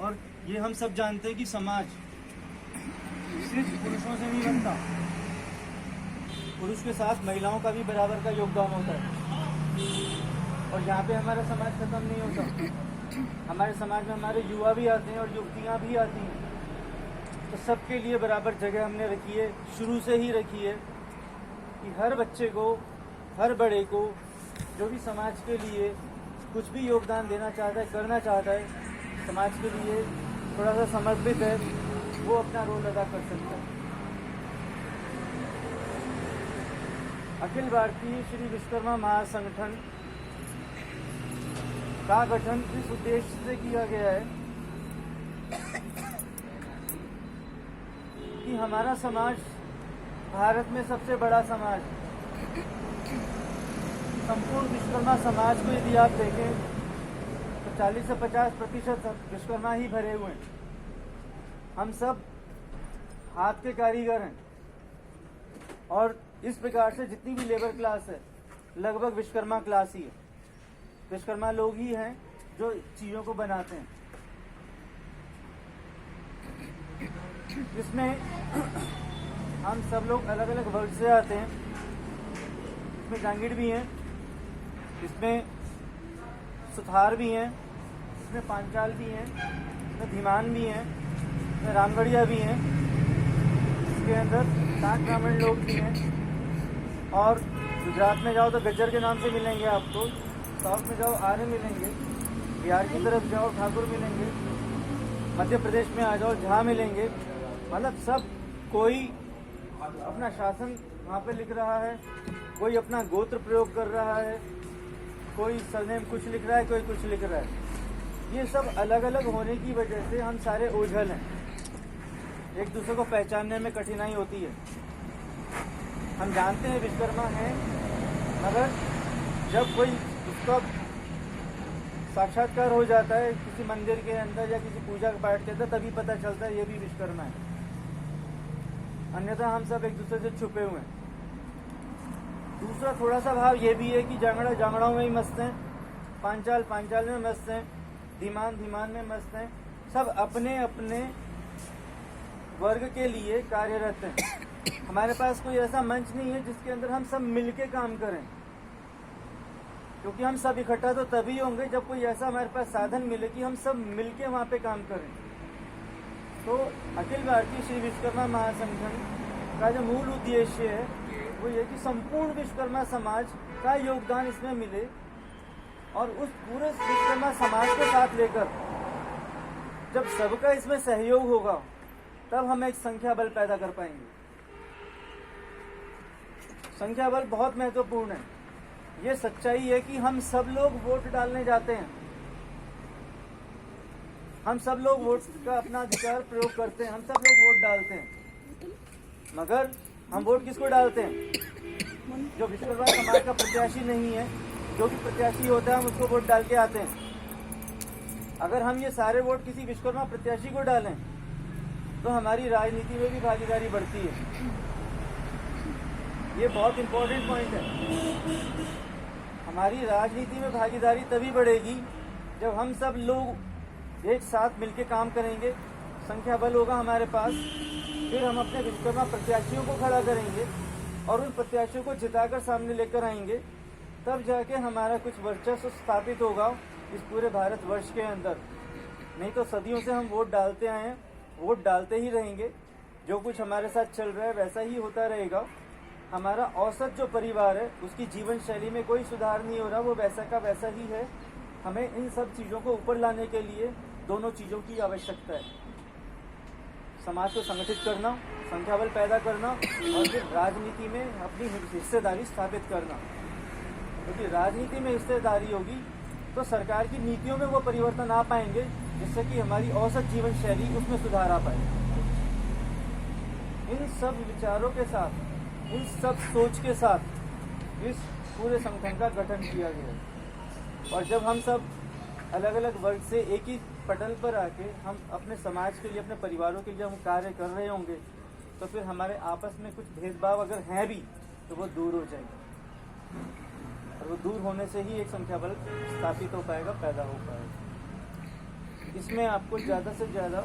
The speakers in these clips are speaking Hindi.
और ये हम सब जानते हैं कि समाज सिर्फ पुरुषों से नहीं बनता, पुरुष के साथ महिलाओं का भी बराबर का योगदान होता है। और यहाँ पे हमारा समाज खत्म नहीं होता, हमारे समाज में हमारे युवा भी आते हैं और युवतियाँ भी आती हैं। तो सबके लिए बराबर जगह हमने रखी है, शुरू से ही रखी है कि हर बच्चे को, हर बड़े को, जो भी समाज के लिए कुछ भी योगदान देना चाहता है, करना चाहता है, समाज के लिए थोड़ा सा समर्पित है, वो अपना रोल अदा कर सकता है। अखिल भारतीय श्री विश्वकर्मा महासंगठन का गठन इस उद्देश्य से किया गया है कि हमारा समाज भारत में सबसे बड़ा समाज, संपूर्ण विश्वकर्मा समाज को यदि आप देखें तो 40 से 50% विश्वकर्मा ही भरे हुए हैं। हम सब हाथ के कारीगर हैं और इस प्रकार से जितनी भी लेबर क्लास है लगभग विश्वकर्मा क्लास ही है। विश्वकर्मा लोग ही हैं जो चीज़ों को बनाते हैं। इसमें हम सब लोग अलग अलग वर्ग से आते हैं। इसमें जांगीड़ भी हैं, इसमें सुथार भी हैं, इसमें पांचाल भी हैं, इसमें धीमान भी हैं, इसमें रामगढ़िया भी हैं, इसके अंदर सात ब्राह्मण लोग भी हैं। और गुजरात में जाओ तो गज्जर के नाम से मिलेंगे आपको, साउथ में जाओ आर्य मिलेंगे, बिहार की तरफ जाओ ठाकुर मिलेंगे, मध्य प्रदेश में आ जाओ झा मिलेंगे। मतलब सब कोई अपना शासन वहाँ पे लिख रहा है, कोई अपना गोत्र प्रयोग कर रहा है, कोई सरनेम कुछ लिख रहा है, कोई कुछ लिख रहा है। ये सब अलग अलग होने की वजह से हम सारे ओझल हैं, एक दूसरे को पहचानने में कठिनाई होती है। हम जानते हैं विश्वकर्मा हैं, मगर जब कोई उसका साक्षात्कार हो जाता है किसी मंदिर के अंदर या किसी पूजा पाठ के अंदर, तभी पता चलता है ये भी विश्वकर्मा है। अन्यथा हम सब एक दूसरे से छुपे हुए हैं। दूसरा थोड़ा सा भाव ये भी है कि जांगड़ा जांगड़ाओं में ही मस्त हैं, पांचाल पांचाल में मस्त हैं, धीमान धीमान में मस्त हैं। सब अपने अपने वर्ग के लिए कार्यरत हैं। हमारे पास कोई ऐसा मंच नहीं है जिसके अंदर हम सब मिलके काम करें, क्योंकि हम सब इकट्ठा तो तभी होंगे जब कोई ऐसा हमारे पास साधन मिले कि हम सब मिलके वहाँ पे काम करें। तो अखिल भारतीय श्री विश्वकर्मा महासंगठन का जो मूल उद्देश्य है वो ये कि संपूर्ण विश्वकर्मा समाज का योगदान इसमें मिले और उस पूरे विश्वकर्मा समाज के साथ लेकर जब सबका इसमें सहयोग होगा तब हम एक संख्या बल पैदा कर पाएंगे। संख्या बल बहुत महत्वपूर्ण है। ये सच्चाई है कि हम सब लोग वोट डालने जाते हैं, हम सब लोग वोट का अपना अधिकार प्रयोग करते हैं, हम सब लोग वोट डालते हैं, मगर हम वोट किसको डालते हैं? जो विश्वकर्मा समाज का प्रत्याशी नहीं है, जो भी प्रत्याशी होता है हम उसको वोट डाल के आते हैं। अगर हम ये सारे वोट किसी विश्वकर्मा प्रत्याशी को डालें तो हमारी राजनीति में भी भागीदारी बढ़ती है। ये बहुत इंपॉर्टेंट पॉइंट है। हमारी राजनीति में भागीदारी तभी बढ़ेगी जब हम सब लोग एक साथ मिलकर काम करेंगे, संख्या बल होगा हमारे पास, फिर हम अपने विश्वकर्मा प्रत्याशियों को खड़ा करेंगे और उन प्रत्याशियों को जिताकर सामने लेकर आएंगे, तब जाके हमारा कुछ वर्चस्व स्थापित होगा इस पूरे भारतवर्ष के अंदर। नहीं तो सदियों से हम वोट डालते आए हैं, वोट डालते ही रहेंगे, जो कुछ हमारे साथ चल रहा है वैसा ही होता रहेगा। हमारा औसत जो परिवार है उसकी जीवन शैली में कोई सुधार नहीं हो रहा, वो वैसा का वैसा ही है। हमें इन सब चीज़ों को ऊपर लाने के लिए दोनों चीज़ों की आवश्यकता है। समाज को संगठित करना, संख्या बल पैदा करना और फिर राजनीति में अपनी हिस्सेदारी स्थापित करना। क्योंकि राजनीति में हिस्सेदारी होगी तो सरकार की नीतियों में वो परिवर्तन आ पाएंगे जिससे कि हमारी औसत जीवन शैली उसमें सुधार आ पाए। इन सब विचारों के साथ, इन सब सोच के साथ इस पूरे संगठन का गठन किया गया है। और जब हम सब अलग अलग वर्ग से एक ही पटल पर आके हम अपने समाज के लिए, अपने परिवारों के लिए हम कार्य कर रहे होंगे तो फिर हमारे आपस में कुछ भेदभाव अगर हैं भी तो वो दूर हो जाएगा, और वो दूर होने से ही एक संख्या बल स्थापित हो पाएगा, पैदा हो पाएगा। इसमें आपको ज़्यादा से ज़्यादा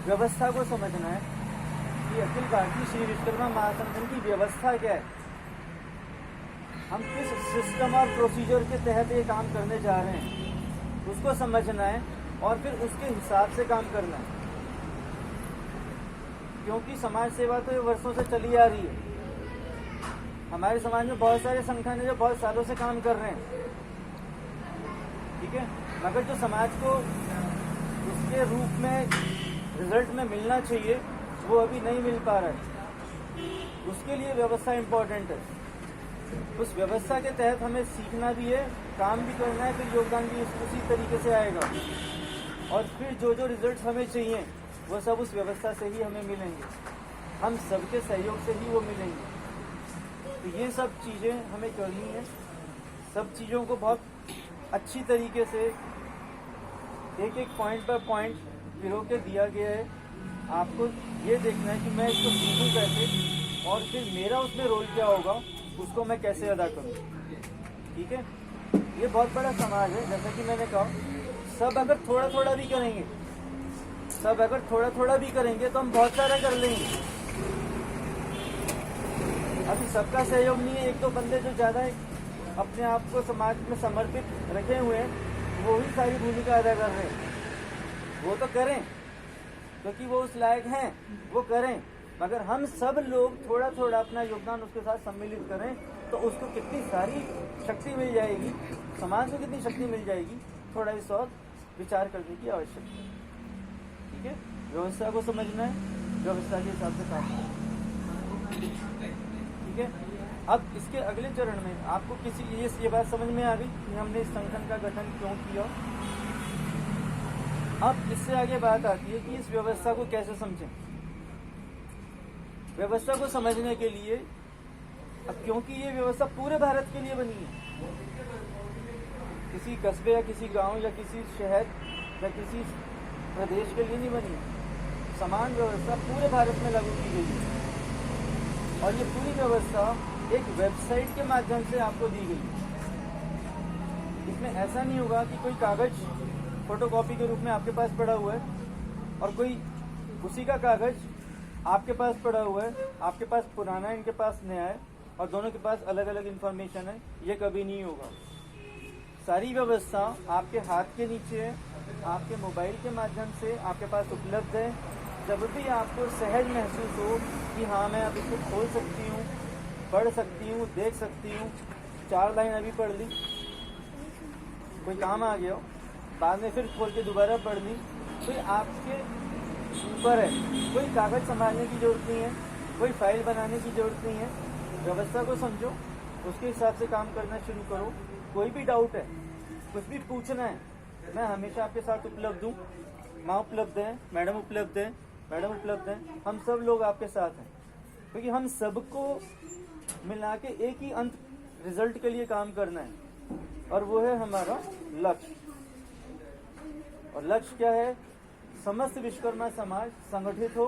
व्यवस्था को समझना है कि अखिल भारतीय श्री विश्वकर्मा महासंगठन की व्यवस्था क्या है, हम किस सिस्टम और प्रोसीजर के तहत ये काम करने जा रहे हैं, उसको समझना है और फिर उसके हिसाब से काम करना है। क्योंकि समाज सेवा तो ये वर्षों से चली आ रही है। हमारे समाज में बहुत सारे संगठन हैं जो बहुत सालों से काम कर रहे हैं, ठीक है, मगर जो समाज को उसके रूप में रिजल्ट में मिलना चाहिए वो अभी नहीं मिल पा रहा है। उसके लिए व्यवस्था इम्पोर्टेंट है। उस व्यवस्था के तहत हमें सीखना भी है, काम भी करना है, फिर योगदान भी उसी तरीके से आएगा और फिर जो जो रिजल्ट हमें चाहिए वो सब उस व्यवस्था से ही हमें मिलेंगे, हम सबके सहयोग से ही वो मिलेंगे। तो ये सब चीज़ें हमें करनी है। सब चीज़ों को बहुत अच्छी तरीके से एक एक पॉइंट पर पॉइंट पिरो के दिया गया है। आपको ये देखना है कि मैं इसको सीखूँ कैसे और फिर मेरा उसमें रोल क्या होगा, उसको मैं कैसे अदा करूँ, ठीक है। ये बहुत बड़ा समाज है, जैसा कि मैंने कहा, सब अगर थोड़ा थोड़ा भी करेंगे, सब अगर थोड़ा थोड़ा भी करेंगे तो हम बहुत सारा कर लेंगे। अभी सबका सहयोग नहीं है। एक दो बंदे जो ज़्यादा अपने आप को समाज में समर्पित रखे हुए हैं वो ही सारी भूमिका अदा कर रहे हैं। वो तो करें क्योंकि वो उस लायक हैं, वो करें, मगर हम सब लोग थोड़ा थोड़ा अपना योगदान उसके साथ सम्मिलित करें तो उसको कितनी सारी शक्ति मिल जाएगी, समाज को कितनी शक्ति मिल जाएगी, थोड़ा इस और विचार करने की आवश्यकता है, ठीक है। व्यवस्था को समझना है, व्यवस्था के हिसाब से काम करना है, ठीक है। अब इसके अगले चरण में आपको किसी ये बात समझ में आ गई कि हमने इस संगठन का गठन क्यों किया। अब इससे आगे बात आती है कि इस व्यवस्था को कैसे समझें। व्यवस्था को समझने के लिए, अब क्योंकि ये व्यवस्था पूरे भारत के लिए बनी है, किसी कस्बे या किसी गांव या किसी शहर या किसी प्रदेश के लिए नहीं बनी है। समान व्यवस्था पूरे भारत में लागू की गई है और ये पूरी व्यवस्था एक वेबसाइट के माध्यम से आपको दी गई है। इसमें ऐसा नहीं होगा कि कोई कागज फोटोकॉपी के रूप में आपके पास पड़ा हुआ है और कोई उसी का कागज आपके पास पड़ा हुआ है, आपके पास पुराना है, इनके पास नया है और दोनों के पास अलग अलग इन्फॉर्मेशन है। ये कभी नहीं होगा। सारी व्यवस्था आपके हाथ के नीचे है, आपके मोबाइल के माध्यम से आपके पास उपलब्ध है। जब भी आपको सहज महसूस हो कि हाँ मैं अब इसको खोल सकती हूँ, पढ़ सकती हूँ, देख सकती हूँ, 4 लाइन अभी पढ़ ली, कोई काम आ गया हो, बाद में फिर खोल के दोबारा पढ़ ली, तो ये आपके ऊपर है। कोई कागज संभालने की जरूरत नहीं है, कोई फाइल बनाने की जरूरत नहीं है। व्यवस्था को समझो, उसके हिसाब से काम करना शुरू करो। कोई भी डाउट है, कुछ भी पूछना है, मैं हमेशा आपके साथ उपलब्ध हूँ। माँ उपलब्ध है, मैडम उपलब्ध है, मैडम उपलब्ध है, हम सब लोग आपके साथ हैं, क्योंकि हम सबको मिला के एक ही अंत रिजल्ट के लिए काम करना है और वो है हमारा लक्ष्य। और लक्ष्य क्या है? समस्त विश्वकर्मा समाज संगठित हो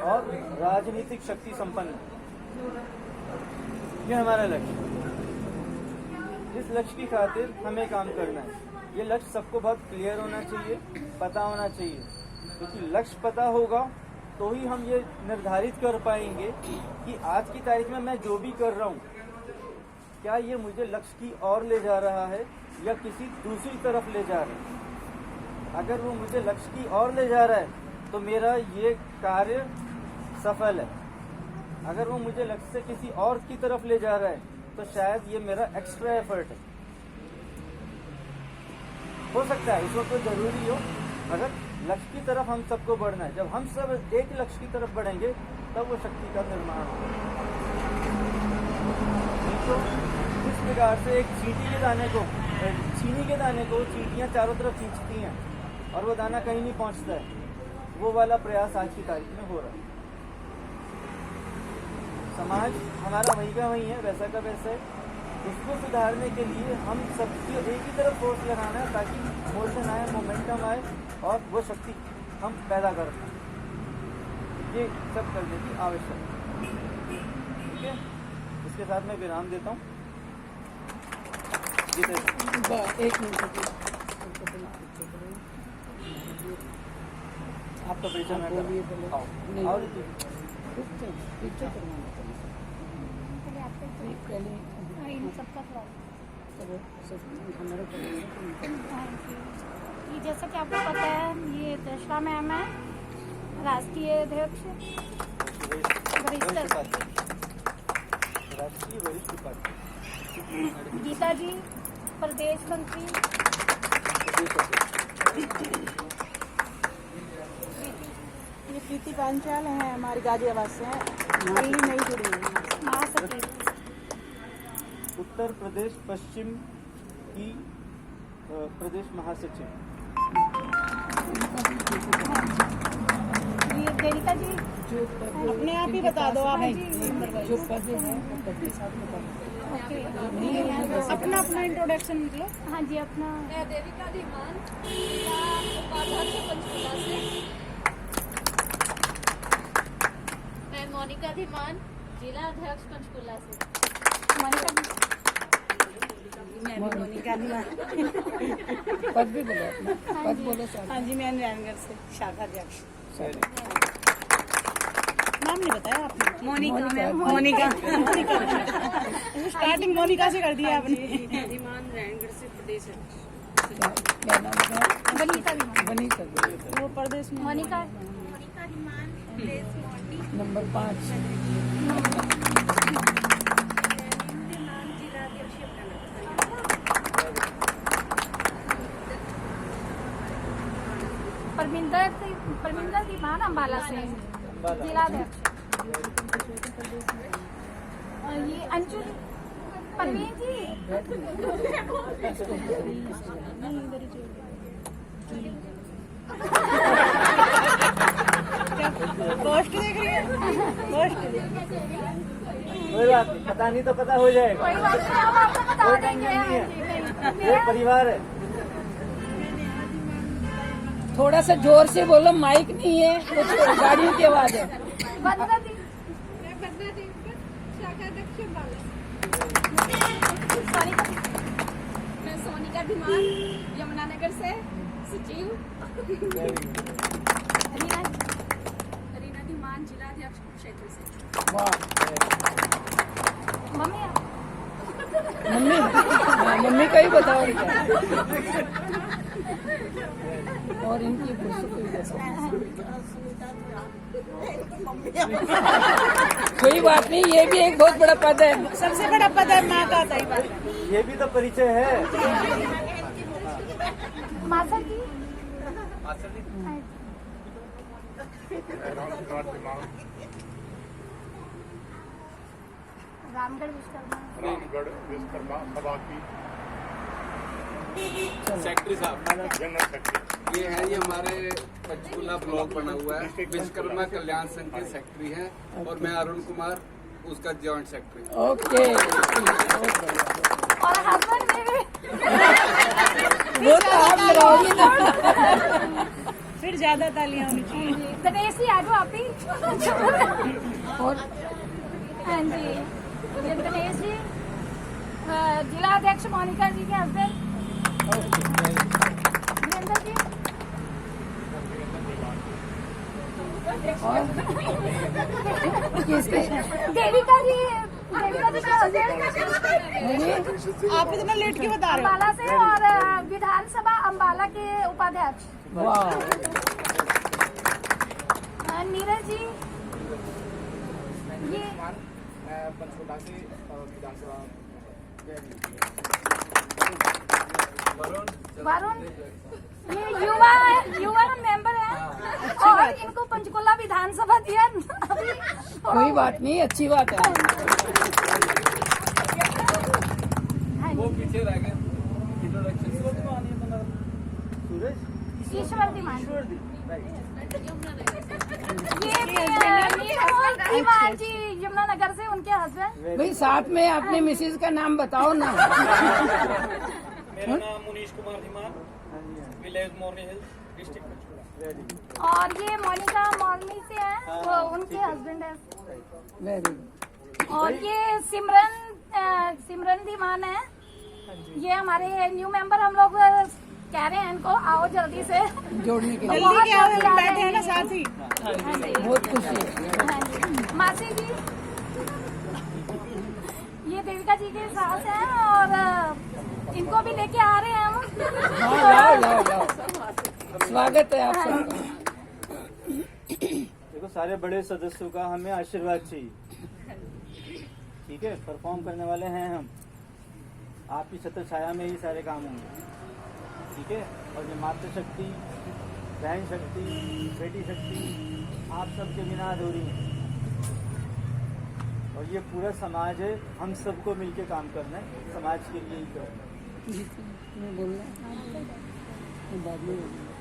और राजनीतिक शक्ति संपन्न। ये हमारा लक्ष्य। इस लक्ष्य की खातिर हमें काम करना है। ये लक्ष्य सबको बहुत क्लियर होना चाहिए, पता होना चाहिए, क्योंकि लक्ष्य पता होगा तो ही हम ये निर्धारित कर पाएंगे कि आज की तारीख में मैं जो भी कर रहा हूँ क्या ये मुझे लक्ष्य की ओर ले जा रहा है या किसी दूसरी तरफ ले जा रहा है। अगर वो मुझे लक्ष्य की ओर ले जा रहा है तो मेरा ये कार्य सफल है। अगर वो मुझे लक्ष्य से किसी और की तरफ ले जा रहा है तो शायद ये मेरा एक्स्ट्रा एफर्ट है। हो सकता है इस वक्त तो जरूरी हो, मगर लक्ष्य की तरफ हम सबको बढ़ना है। जब हम सब एक लक्ष्य की तरफ बढ़ेंगे तब वो शक्ति का निर्माण होगा। नहीं तो इस प्रकार से एक चींटी के दाने को, चीनी के दाने को चींटियां चारों तरफ खींचती हैं और वो दाना कहीं नहीं पहुंचता है। वो वाला प्रयास आज की तारीख में हो रहा है। समाज हमारा वहीं का वहीं है, वैसा का वैसा है। उसको सुधारने के लिए हम सबकी एक ही तरफ फोर्स लगाना है ताकि मोशन आए, मोमेंटम आए और वो शक्ति हम पैदा कर पाएं। ये सब करने की आवश्यकता है। ठीक है, इसके साथ मैं विराम देता हूँ। एक मिनट आपका परिचय मैं बोलिए, करूँ। बोलो। आओ। नहीं। आओ। पिक्चर करवाना पहले इन सबका थोड़ा करो सब हमारा करेंगे। ये जैसा कि आपको पता है, ये दशरा मैम है, राष्ट्रीय अध्यक्ष राष्ट्रीय वरिष्ठ उपाध्यक्ष। गीता जी प्रदेश मंत्री, ये प्रीति पांचाल है, हमारी गाजियाबाद से है, नई जुड़ी है। महासचिव उत्तर प्रदेश पश्चिम की प्रदेश महासचिव। ये देविका जी, जो पद अपने आप ही बता दो आप। जो पद है वो पद के साथ बता दो। ओके। अपना अपना इंट्रोडक्शन निकलो। हाँ जी, अपना मैं देविका धीमान, उपाध्यक्ष पंचकुला से। मैं मोनिका धीमान, जिला अध्यक्ष पंचकुला से। मोनिका जी, मोनिका धीमान। पद भी बोलो अपना, पद बोलो साथ। हाँ जी, मैं नारायणगढ़ से शाखा अध्यक्ष। नाम नहीं बताया आपने? मोनिका मैम। मोनिका स्टार्टिंग मोनिका से कर दिया आपने। धीमान नारायणगढ़ से प्रदेश है। क्या नाम था? वनीता जी, बनी कर दो। वो प्रदेश में मोनिका नंबर 5 परमिंदर धीमान अम्बाला से जिलाध्यक्ष। और ये अंशुल परवीन जी, पोस्ट देख रही है। पोस्ट कोई बात नहीं, पता नहीं तो पता हो जाएगा। कोई बात नहीं, हम आपको बता कोई देंगे। टेंशन नहीं है। हाँ जी, ये परिवार है। थोड़ा सा जोर से बोलो, माइक नहीं है, कुछ गाड़ियों की आवाज है। वंदना जी, सोनिका जी, मैं सोनिका धीमान, यमुनानगर से सचिव। रीना जी, रीना धीमान, जिला अध्यक्ष क्षेत्र से। वाह मम्मी आप? मम्मी, हाँ, मम्मी का ही बताओ क्या। और इनकी पुस्तक कोई बताओ। कोई बात नहीं, ये भी एक बहुत बड़ा पद है। सबसे बड़ा पद है माँ का। सही बात। ये भी तो परिचय है। मासा जी, रामगढ़ विश्वकर्मा, रामगढ़ विश्वकर्मा सभा की सेक्रेटरी साहब, जनरल सेक्रेटरी। ये है, ये हमारे पंचकुला ब्लॉक बना हुआ है, विश्वकर्मा कल्याण संघ के सेक्रेटरी हैं, और मैं अरुण कुमार उसका जॉइंट सेक्रेटरी। ओके, और हस्बैंड मेरे वो तो आप लगाओगी ना। फिर ज्यादा तालियां होनी चाहिए। गणेश जी, आ जाओ आप ही। और हाँ जी, ये गणेश जी, जिला अध्यक्ष मोनिका जी के हस्बैंड वीरेंद्र जी। किसके? देविका जी, देविका जी का हस्बैंड आप इतना लेट क्यों बता रहे हो? अम्बाला से, और विधानसभा अम्बाला के उपाध्यक्ष वाह, नीरज जी। ये पंचकुला से विधानसभा। वरुण, ये युवा मेंबर है, और इनको पंचकुला विधानसभा दिया अभी। कोई बात नहीं, अच्छी बात है। हाँ वो जी, पीछे रह गए इंट्रोडक्शन। सूरज ईश्वर धीमान। ईश्वर दी, राइट। ये मीनू धीमान जी, यमुनानगर से, उनके हस्बैंड। भाई साथ में अपने मिसेज का नाम बताओ ना। मेरा नाम Munish Kumar Dhiman, village Morni Hills, district Panchkula. Very good. और ये मोनिका मॉर्नी से है, वो उनके हस्बैंड है। Very good. और ये सिमरन धीमान है, ये हमारे न्यू मेंबर हम लोग कह रहे हैं इनको आओ जल्दी से जोड़ने के लिए जल्दी के आओ, हम बैठे हैं ना साथ ही। बहुत खुशी है। हाँ जी। मासी जी ये देविका जी के सास हैं और इनको भी लेके आ रहे हैं हम। हाँ, लाओ। स्वागत है आप सबका। देखो सारे बड़े सदस्यों का हमें आशीर्वाद चाहिए, ठीक है। परफॉर्म करने वाले हैं हम, आपकी छत्र छाया में ही सारे काम होंगे, ठीक है। और ये मातृशक्ति, बहन शक्ति, बेटी शक्ति आप सबके बिना अधूरी है। और ये पूरा समाज है, हम सबको मिलके काम करना है, समाज के लिए ही करना है। मैं बोलना मैं बाद में बोलूँगा।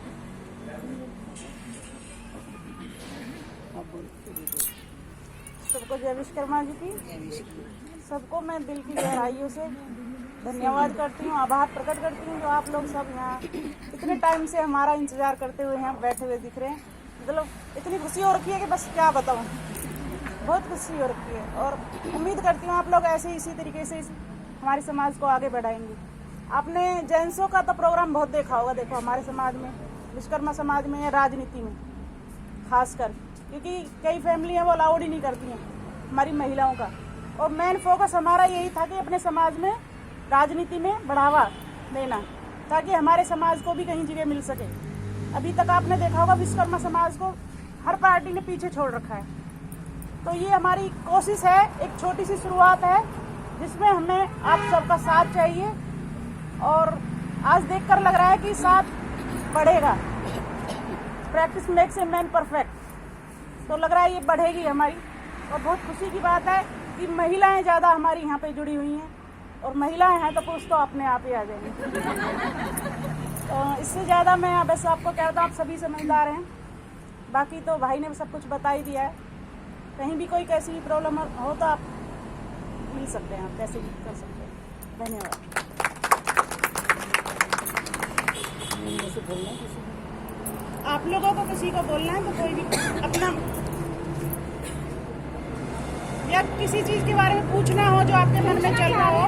आप बोलो। सबको जय विश्वकर्मा जी की। सबको मैं दिल की गहराइयों से धन्यवाद करती हूँ, आभार प्रकट करती हूँ जो आप लोग सब यहाँ इतने टाइम से हमारा इंतजार करते हुए यहाँ बैठे हुए दिख रहे हैं। मतलब इतनी खुशी हो रखी है कि बस क्या बताऊँ, बहुत खुशी हो रखी है। और उम्मीद करती हूँ आप लोग ऐसे इसी तरीके से हमारे समाज को आगे बढ़ाएंगे। आपने जेंट्सों का तो प्रोग्राम बहुत देखा होगा, देखो हमारे समाज में, विश्वकर्मा समाज में या राजनीति में खासकर, क्योंकि कई फैमिलियाँ वो अलाउड ही नहीं करती हैं हमारी महिलाओं का। और मेन फोकस हमारा यही था कि अपने समाज में राजनीति में बढ़ावा देना, ताकि हमारे समाज को भी कहीं जगह मिल सके। अभी तक आपने देखा होगा विश्वकर्मा समाज को हर पार्टी ने पीछे छोड़ रखा है। तो ये हमारी कोशिश है, एक छोटी सी शुरुआत है जिसमें हमें आप सबका साथ चाहिए। और आज देखकर लग रहा है कि साथ बढ़ेगा। Practice makes a man perfect, तो लग रहा है ये बढ़ेगी हमारी। और बहुत खुशी की बात है कि महिलाएं ज़्यादा हमारी यहाँ पे जुड़ी हुई हैं, और महिलाएं हैं तो पुरुष तो अपने आप ही आ जाएंगे। तो इससे ज़्यादा मैं बस आपको कहता हूँ, आप सभी समझदार हैं। बाकी तो भाई ने सब कुछ बता ही दिया है। कहीं भी कोई कैसी भी प्रॉब्लम हो तो आप मिल सकते हैं, आप कैसे भी कर सकते हैं। धन्यवाद। आप लोगों को किसी को बोलना है तो कोई भी अपना या किसी चीज के बारे में पूछना हो जो आपके मन में चल रहा हो,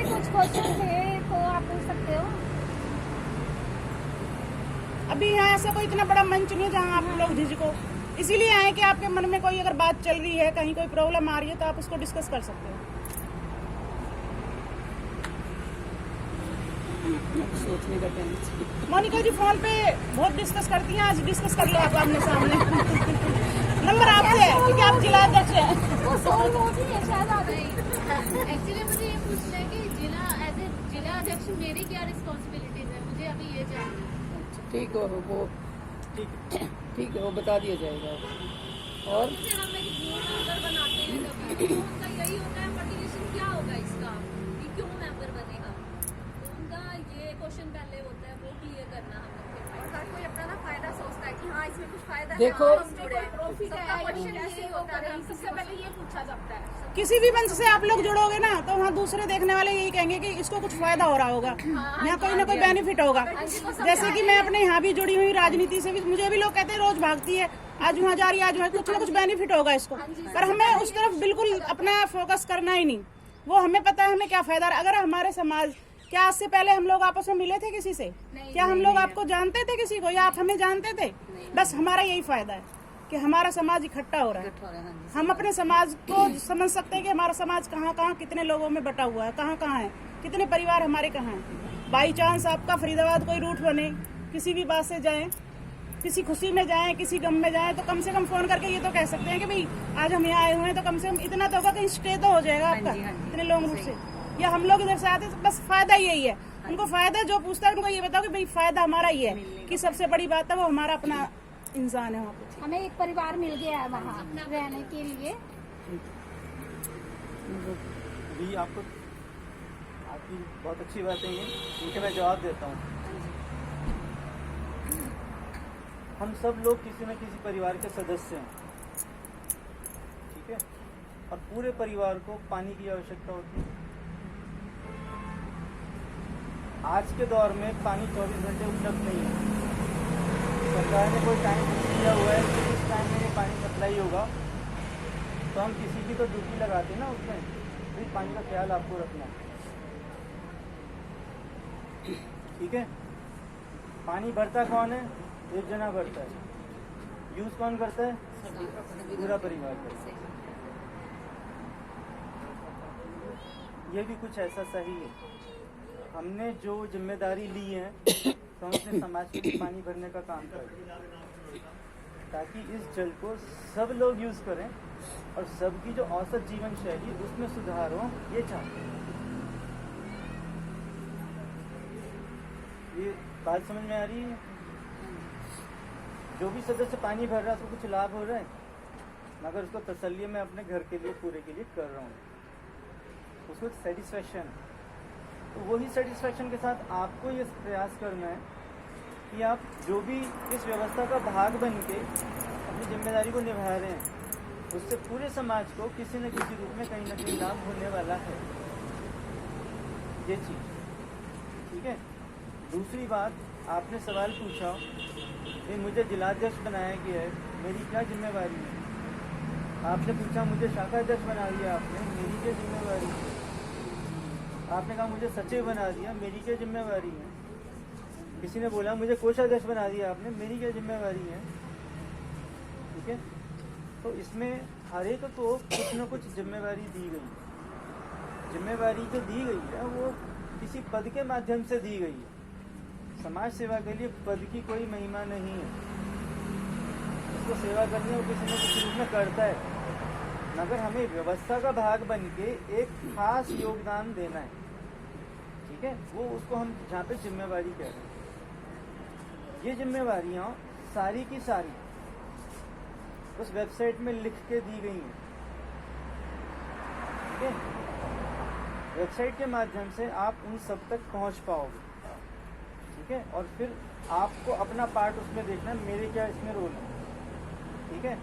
कुछ क्वेश्चन थे तो आप पूछ सकते हो। अभी यहाँ ऐसा कोई इतना बड़ा मंच नहीं है जहाँ आप लोग झिझको, इसीलिए आए कि आपके मन में कोई अगर बात चल रही है, कहीं कोई प्रॉब्लम आ रही है तो आप उसको डिस्कस कर सकते हो। सोचने का टाइम चाहिए। मोनिका जी फोन पे बहुत डिस्कस करती हैं, आज डिस्कस कर लो आप आमने सामने। नंबर आपसे है क्योंकि आप जिला अध्यक्ष हैं। एक्चुअली मुझे ये पूछना है कि जिला अध्यक्ष मेरी क्या रिस्पॉन्सिबिलिटीज है, मुझे अभी ये जानना है। अच्छा, ठीक है, वो ठीक है, वो बता दिया जाएगा। और जैसे हम एक न्यू मेंबर बनाते हैं कभी, तो उनका यही होता है मोटिवेशन क्या होगा इसका, कि क्यों मेंबर बनेगा, तो उनका ये क्वेश्चन पहले होता है, वो क्लियर करना हम लोग के। और हर कोई अपना ना फायदा सोचता है कि हाँ इसमें कुछ फायदा है, देखो, हाँ, हम जुड़े हैं। सबका क्वेश्चन यही होता है, सबसे पहले ये पूछा जाता है। किसी भी मंच से आप लोग जुड़ोगे ना तो वहाँ दूसरे देखने वाले यही कहेंगे कि इसको कुछ फायदा हो रहा होगा, यहाँ कोई ना कोई बेनिफिट होगा। जैसे कि मैं अपने यहाँ भी जुड़ी हुई राजनीति से भी, मुझे भी लोग कहते हैं रोज भागती है, आज वहाँ जा रही है, आज वहाँ, कुछ ना कुछ बेनिफिट होगा इसको। पर हमें उस तरफ बिल्कुल अपना फोकस करना ही नहीं। वो हमें पता है हमें क्या फायदा। अगर हमारे समाज, क्या आज से पहले हम लोग आपस में मिले थे किसी से? क्या हम लोग आपको जानते थे किसी को, या आप हमें जानते थे? बस हमारा यही फायदा है कि हमारा समाज इकट्ठा हो रहा है। हम अपने समाज को समझ सकते हैं कि हमारा समाज कहाँ कहाँ कितने लोगों में बटा हुआ है, कहाँ कहाँ है, कितने परिवार हमारे कहाँ हैं। बाई चांस आपका फरीदाबाद कोई रूट बने, किसी भी बात से जाएं, किसी खुशी में जाएं, किसी गम में जाएं, तो कम से कम फोन करके ये तो कह सकते हैं कि भाई आज हम यहाँ आए हुए हैं, तो कम से कम इतना तो होगा कि स्टे तो हो जाएगा आपका इतने लॉन्ग रूट से। या हम लोग इधर से आते तो बस फायदा यही है। उनको फायदा जो पूछता है उनको ये बताओ कि भाई फायदा हमारा ही है, कि सबसे बड़ी बात है वो हमारा अपना इंसान है वहाँ पे। हमें एक परिवार मिल गया है वहाँ रहने के लिए। भी आपको आपकी बहुत अच्छी बातें हैं, इनके मैं जवाब देता हूँ। हम सब लोग किसी न किसी परिवार के सदस्य हैं, ठीक है। और पूरे परिवार को पानी की आवश्यकता होती है। आज के दौर में पानी 24 घंटे उपलब्ध नहीं है। सरकार ने कोई टाइम दिया हुआ है कि इस टाइम में पानी सप्लाई होगा, तो हम किसी की तो ड्यूटी लगाते हैं ना उसमें, फिर पानी का ख्याल आपको रखना है। ठीक है। पानी भरता कौन है? एक जना भरता है। यूज कौन करता है? पूरा परिवार करता है। ये भी कुछ ऐसा सही है। हमने जो जिम्मेदारी ली है तो हम अपने समाज के लिए पानी भरने का काम करें, ताकि इस जल को सब लोग यूज करें और सबकी जो औसत जीवन शैली उसमें सुधार हो, ये चाहते हैं। ये बात समझ में आ रही है? जो भी सदस्य पानी भर रहा है उसको कुछ लाभ हो रहा है, मगर उसको तसल्ली मैं अपने घर के लिए पूरे के लिए कर रहा हूँ, उसको सेटिस्फेक्शन। तो वही सेटिस्फेक्शन के साथ आपको ये प्रयास करना है कि आप जो भी इस व्यवस्था का भाग बन के अपनी जिम्मेदारी को निभा रहे हैं, उससे पूरे समाज को किसी न किसी रूप में कहीं ना कहीं लाभ होने वाला है, ये चीज़। ठीक है। दूसरी बात, आपने सवाल पूछा कि मुझे जिलाध्यक्ष बनाया गया है, मेरी क्या जिम्मेवारी है। आपने पूछा मुझे शाखाध्यक्ष बना दिया आपने, मेरी क्या जिम्मेवारी है। आपने कहा मुझे सचिव बना दिया, मेरी क्या जिम्मेवारी है। किसी ने बोला मुझे कोषाध्यक्ष बना दिया आपने, मेरी क्या जिम्मेवारी है। ठीक है। तो इसमें हर एक को कुछ न कुछ जिम्मेवारी दी गई। जिम्मेवारी जो दी गई है वो किसी पद के माध्यम से दी गई है। समाज सेवा के लिए पद की कोई महिमा नहीं है। उसको सेवा करनी वो किसी न किसी रूप में करता है, मगर हमें व्यवस्था का भाग बन के एक खास योगदान देना है। ठीक है। वो उसको हम जहाँ पे जिम्मेवारी कह रहे हैं। ये जिम्मेवारियाँ सारी की सारी उस वेबसाइट में लिख के दी गई हैं। ठीक है। वेबसाइट के माध्यम से आप उन सब तक पहुंच पाओगे। ठीक है। और फिर आपको अपना पार्ट उसमें देखना है, मेरे क्या इसमें रोल है। ठीक है।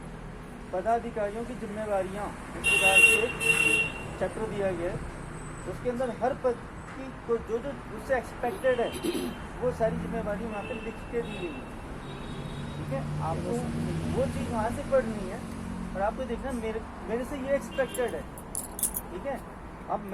पदाधिकारियों की जिम्मेवारियां इस प्रकार से एक चक्र दिया गया है, उसके अंदर हर पद की को जो जो उससे एक्सपेक्टेड है वो सारी जिम्मेवारी वहाँ पे लिख के दी गई है। ठीक है। आपको वो चीज़ वहाँ से पढ़नी है और आपको देखना मेरे से ये एक्सपेक्टेड है। ठीक है। अब